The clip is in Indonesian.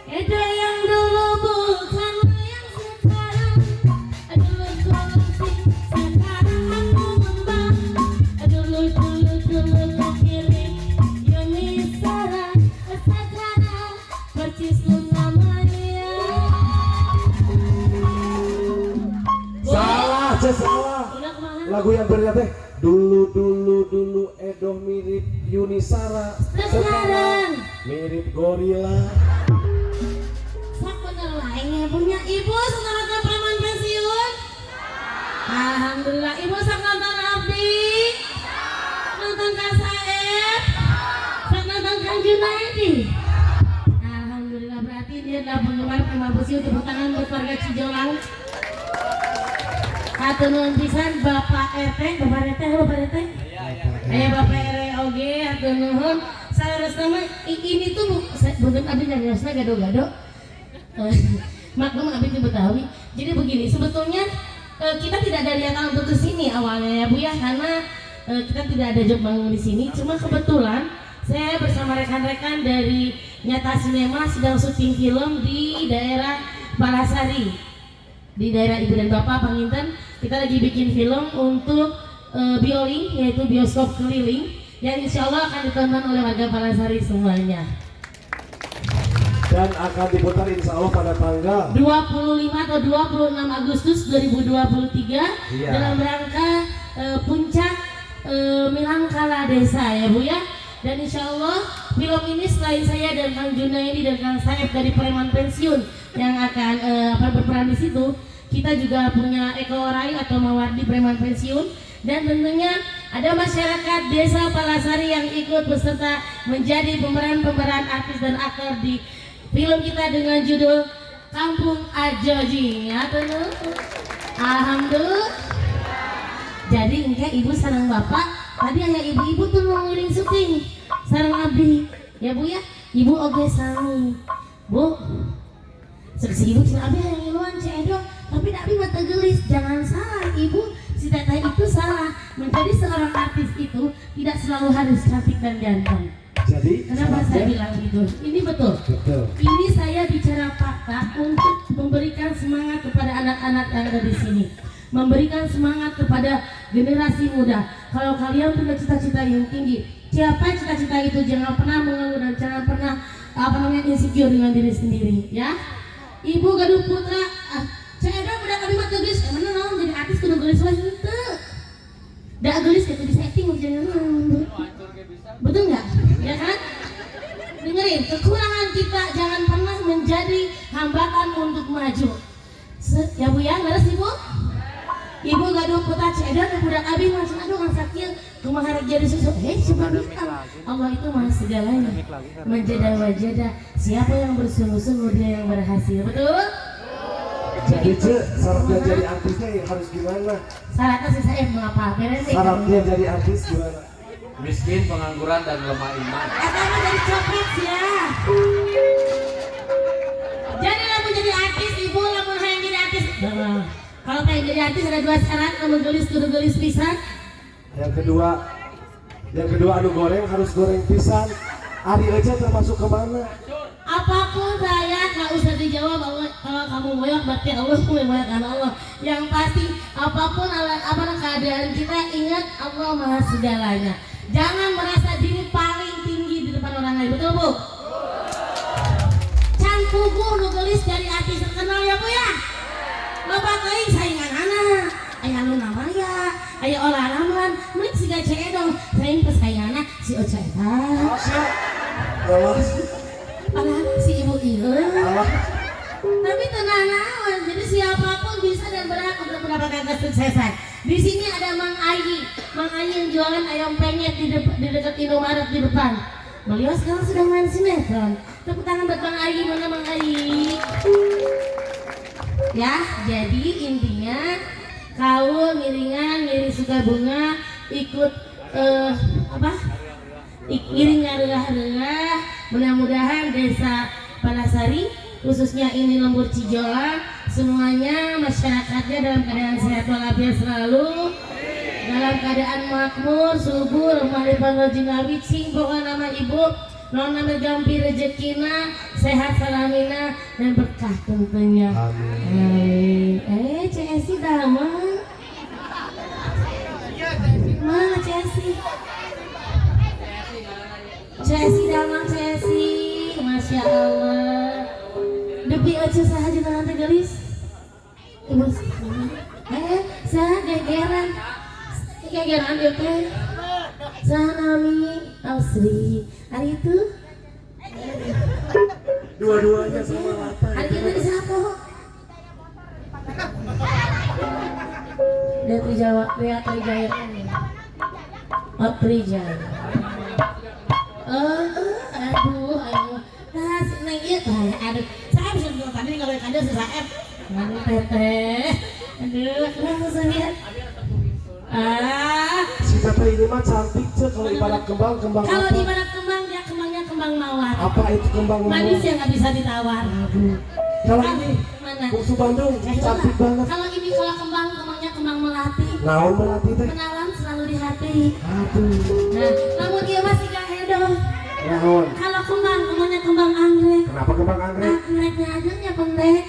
Itu yang dulu bukan yang sekarang. Dulu sih sekarang aku ngembang. Dulu ku kirim Yuni Sara. Sekarang percis namanya. Salah, salah. Lagu yang benar teh dulu Edo mirip Yuni Sara. Sekarang mirip gorila. sak bener lainnya punya ibu sekarang preman pensiun. Alhamdulillah ibu sak nonton Abdi, nonton Kak Saeb, sak nonton Kang Junaidi. Alhamdulillah berarti dia adalah penggemar preman pensiun. Tepuk tangan buat warga Cijolang. Hatur nuhun pisan Bapak RT, Bapak RT, Bapak RT. Aya Bapak RW oge, hatur nuhun. Salerosna mah ini tuh bukan abdi nyariosna gado-gado. Maklum abdi itu Betawi. Jadi begini, sebetulnya kita tidak ada niatan untuk kesini awalnya ya Bu ya, karena kita tidak ada job bangun di sini. Cuma kebetulan saya bersama rekan-rekan dari Nyata Sinema sedang syuting film di daerah Palasari, di daerah Ibu dan Bapak Panginten. Kita lagi bikin film untuk Bioling, yaitu bioskop keliling, yang insya Allah akan ditonton oleh warga Palasari semuanya. Dan akan diputar insya Allah pada tanggal 25 atau 26 Agustus 2023 Iya. dalam rangka puncak Milangkala Desa ya Bu ya. Dan insya Allah film ini selain saya dan Kang Junaidi dan Kang Saeb dari Preman Pensiun yang akan berperan di situ, kita juga punya Eko Rai atau Mawardi Preman Pensiun, dan tentunya ada masyarakat Desa Palasari yang ikut beserta menjadi pemeran artis dan aktor di film kita dengan judul Kampung Ajoji ya teman. Alhamdulillah. Jadi engke ibu sareng bapak tadi hanya ibu-ibu tuh mau ngiring syuting sareng abdi ya Bu ya. Ibu oge sami Bu seksi ibu cina abdi yang ngiluan Edo, tapi abdi mata gelis. Jangan salah ibu, si teteh itu salah. Menjadi seorang artis itu tidak selalu harus cantik dan ganteng. jadi Kenapa saya bilang gitu? Ini betul. betul. Ini saya bicara fakta untuk memberikan semangat kepada anak-anak yang ada di sini, memberikan semangat kepada generasi muda. Kalau kalian punya cita-cita yang tinggi, siapa cita-cita itu jangan pernah mengeluh dan jangan pernah insecure dengan diri sendiri, ya. Ibu Gaduh Putra, saya ada udah kami mah gelis, mana naon jadi artis kudu gelis wae henteu. Da gelis gitu bisa acting jadi naon. Betul nggak? Ya kan? Dengerin, kekurangan kita jangan pernah menjadi hambatan untuk maju. Ya Bu ya, leres Ibu? Ibu Gaduh Putra Cedar dan budak abi langsung aduh ngasakil kumaha rek jadi susu. Sebenarnya Allah itu maha segalanya. Menjada wajada, siapa yang bersungguh-sungguh dia yang berhasil. Betul? Jadi syaratnya jadi artisnya harus gimana? Syaratnya sih saya mau apa? Syaratnya jadi artis gimana? Miskin, pengangguran, dan lemah iman. Katanya jadi copet ya. Jadi lamun jadi artis, ibu lamun hayang jadi artis. Kalau pengen jadi artis ada dua syarat, lamun gelis kudu gelis pisan. Yang kedua anu goreng harus goreng pisan. Ari aja termasuk kemana? Apapun saya nggak usah dijawab Allah. Kalau kamu moyok berarti Allah memoyokkan Allah. Yang pasti apapun keadaan kita ingat Allah maha segalanya. Jangan merasa diri paling tinggi di depan orang lain, betul Bu? Can pugu nu gelis dari artis terkenal ya Bu ya. Loba teuing saingan anak. Aya Luna Maya, aya Ola Ramlan, mending si Gace dong. Saing pesaingana si Ocha eta. Padahal si ibu ieu. Tapi tenang naon, jadi siapapun bisa dan berhak untuk mendapatkan kesuksesan. Di sini ada Mang Ayi yang jualan ayam penyet di dekat Indomaret di depan. Beliau sekarang sudah main sinetron. Tepuk tangan buat Mang Ayi, mana Mang Ayi? Ya, jadi intinya kau ngiring suka bunga, ikut iring ngarengah-rengah. Mudah-mudahan Desa Palasari, khususnya ini Lembur Cijolang, semuanya masyarakatnya dalam keadaan sehat walafiat selalu, dalam keadaan makmur, subur, rumah dipanggil jinawit, sing pokoknya nama ibu Nona gampi rezekina, sehat salamina dan berkah tentunya. Amin. Cesi damang. Mana Cesi? Cesi damang Cesi, masya Allah. Depi aja sahaja nanti gelis. Ibu, saya gegeran dia teh. Sanami Ausri, hari itu. Dua-duanya sama rata. Hari itu di siapa? Dia terjawab, dia terjaya. Oh terjaya. Aduh. Nah, neng iya aduh. Saya bisa bilang tadi kalau yang ada si Saeb. Mana teteh? Aduh, kenapa saya? Si teteh ini mah cantik cek kalau ibarat kembang Kalau apa? di ibarat kembang dia kembangnya kembang mawar. Apa itu kembang mawar? Manis yang nggak bisa ditawar. Kalau ini Mana? bungsu Bandung cantik banget. Kalau ini kalau kembangnya kembang melati. Naon melati teh? Menawan selalu di hati. Aduh. Nah, namun dia masih gak hedo. Naon? Kalau kembangnya kembang anggrek. Kenapa kembang anggrek? Anggreknya aja nya pendek.